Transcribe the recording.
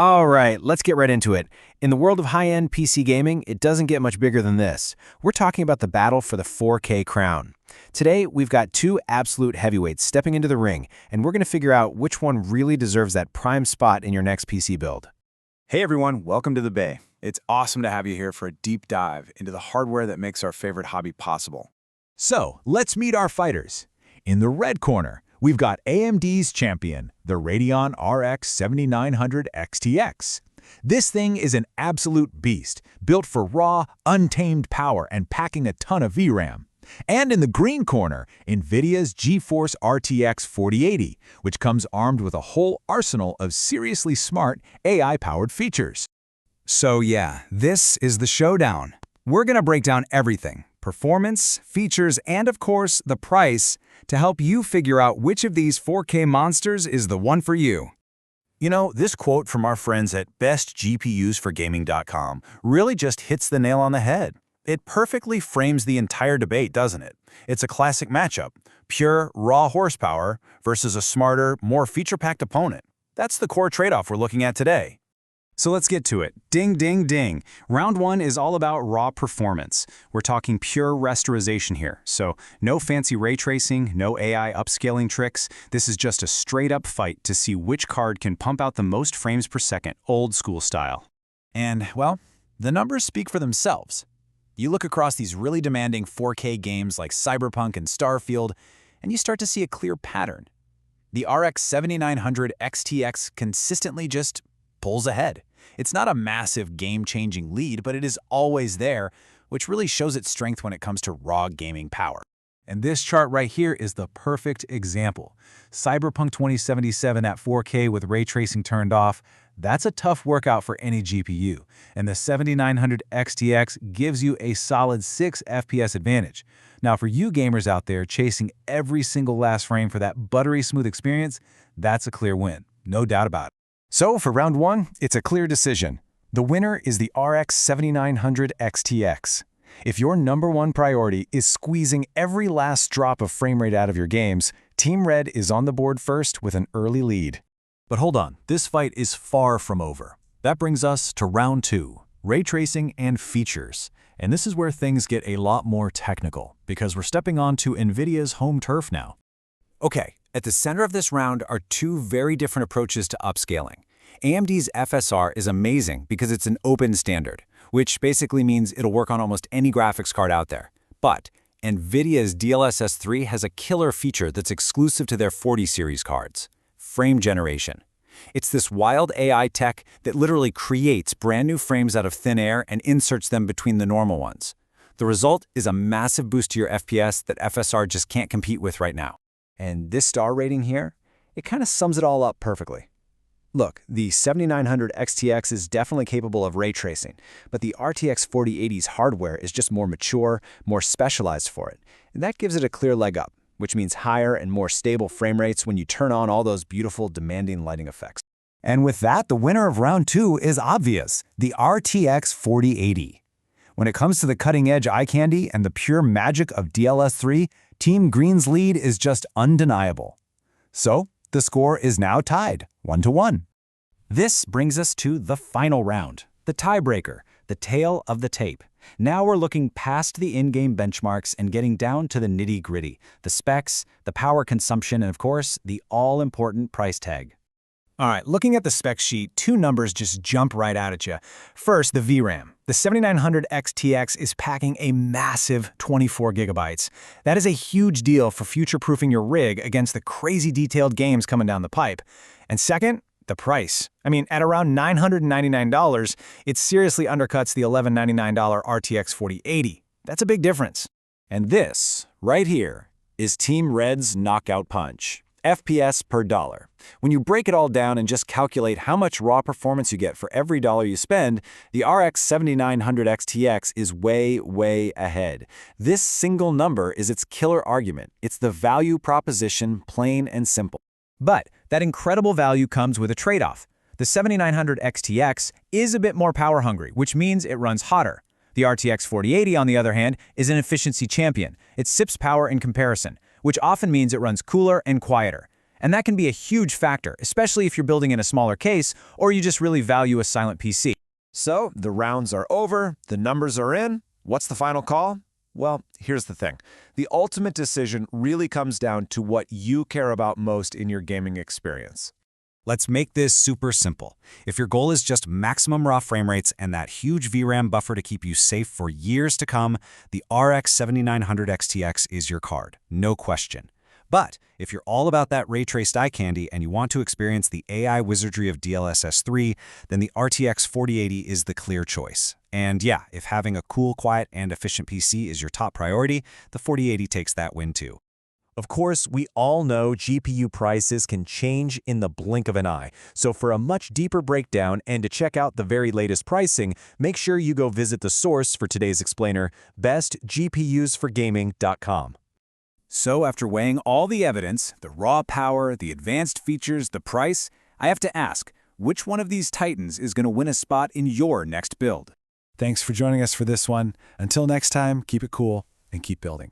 All right, let's get right into it. In the world of high-end PC gaming, it doesn't get much bigger than this. We're talking about the battle for the 4K crown. Today, we've got two absolute heavyweights stepping into the ring, and we're going to figure out which one really deserves that prime spot in your next PC build. Hey everyone, welcome to the Bay. It's awesome to have you here for a deep dive into the hardware that makes our favorite hobby possible. So, let's meet our fighters. In the red corner, we've got AMD's champion, the Radeon RX 7900 XTX. This thing is an absolute beast, built for raw, untamed power and packing a ton of VRAM. And in the green corner, NVIDIA's GeForce RTX 4080, which comes armed with a whole arsenal of seriously smart AI-powered features. So yeah, this is the showdown. We're gonna break down everything, performance, features, and of course, the price, to help you figure out which of these 4K monsters is the one for you. You know, this quote from our friends at bestgpusforgaming.com really just hits the nail on the head. It perfectly frames the entire debate, doesn't it? It's a classic matchup, pure, raw horsepower versus a smarter, more feature-packed opponent. That's the core trade-off we're looking at today. So let's get to it. Ding, ding, ding. Round one is all about raw performance. We're talking pure rasterization here. So no fancy ray tracing, no AI upscaling tricks. This is just a straight-up fight to see which card can pump out the most frames per second, old school style. And, well, the numbers speak for themselves. You look across these really demanding 4K games like Cyberpunk and Starfield, and you start to see a clear pattern. The RX 7900 XTX consistently just pulls ahead. It's not a massive game-changing lead, but it is always there, which really shows its strength when it comes to raw gaming power. And this chart right here is the perfect example. Cyberpunk 2077 at 4K with ray tracing turned off, that's a tough workout for any GPU. And the 7900 XTX gives you a solid 6 FPS advantage. Now for you gamers out there chasing every single last frame for that buttery smooth experience, that's a clear win, no doubt about it. So for round one, it's a clear decision. The winner is the RX 7900 XTX. If your number one priority is squeezing every last drop of frame rate out of your games, Team Red is on the board first with an early lead. But hold on, this fight is far from over. That brings us to round two, ray tracing and features. And this is where things get a lot more technical, because we're stepping onto NVIDIA's home turf now. Okay, at the center of this round are two very different approaches to upscaling. AMD's FSR is amazing because it's an open standard, which basically means it'll work on almost any graphics card out there. But NVIDIA's DLSS 3 has a killer feature that's exclusive to their 40 series cards: frame generation. It's this wild AI tech that literally creates brand new frames out of thin air and inserts them between the normal ones. The result is a massive boost to your FPS that FSR just can't compete with right now. And this star rating here, it kind of sums it all up perfectly. Look, the 7900 XTX is definitely capable of ray tracing, but the RTX 4080's hardware is just more mature, more specialized for it. And that gives it a clear leg up, which means higher and more stable frame rates when you turn on all those beautiful, demanding lighting effects. And with that, the winner of round two is obvious, the RTX 4080. When it comes to the cutting-edge eye candy and the pure magic of DLSS 3, Team Green's lead is just undeniable. So, the score is now tied, 1-1. This brings us to the final round, the tiebreaker, the tail of the tape. Now we're looking past the in-game benchmarks and getting down to the nitty-gritty, the specs, the power consumption, and of course, the all-important price tag. All right, looking at the spec sheet, two numbers just jump right out at you. First, the VRAM. The 7900 XTX is packing a massive 24 gigabytes. That is a huge deal for future-proofing your rig against the crazy detailed games coming down the pipe. And second, the price. I mean, at around $999, it seriously undercuts the $1,199 RTX 4080. That's a big difference. And this, right here, is Team Red's knockout punch. FPS per dollar. When you break it all down and just calculate how much raw performance you get for every dollar you spend, the RX 7900 XTX is way, way ahead. This single number is its killer argument. It's the value proposition, plain and simple. But that incredible value comes with a trade-off. The 7900 XTX is a bit more power hungry, which means it runs hotter. The RTX 4080, on the other hand, is an efficiency champion. It sips power in comparison, which often means it runs cooler and quieter. And that can be a huge factor, especially if you're building in a smaller case or you just really value a silent PC. So, the rounds are over, the numbers are in. What's the final call? Well, here's the thing. The ultimate decision really comes down to what you care about most in your gaming experience. Let's make this super simple. If your goal is just maximum raw frame rates and that huge VRAM buffer to keep you safe for years to come, the RX 7900 XTX is your card, no question. But if you're all about that ray-traced eye candy and you want to experience the AI wizardry of DLSS 3, then the RTX 4080 is the clear choice. And yeah, if having a cool, quiet, and efficient PC is your top priority, the 4080 takes that win too. Of course, we all know GPU prices can change in the blink of an eye. So for a much deeper breakdown and to check out the very latest pricing, make sure you go visit the source for today's explainer, bestgpusforgaming.com. So after weighing all the evidence, the raw power, the advanced features, the price, I have to ask, which one of these titans is going to win a spot in your next build? Thanks for joining us for this one. Until next time, keep it cool and keep building.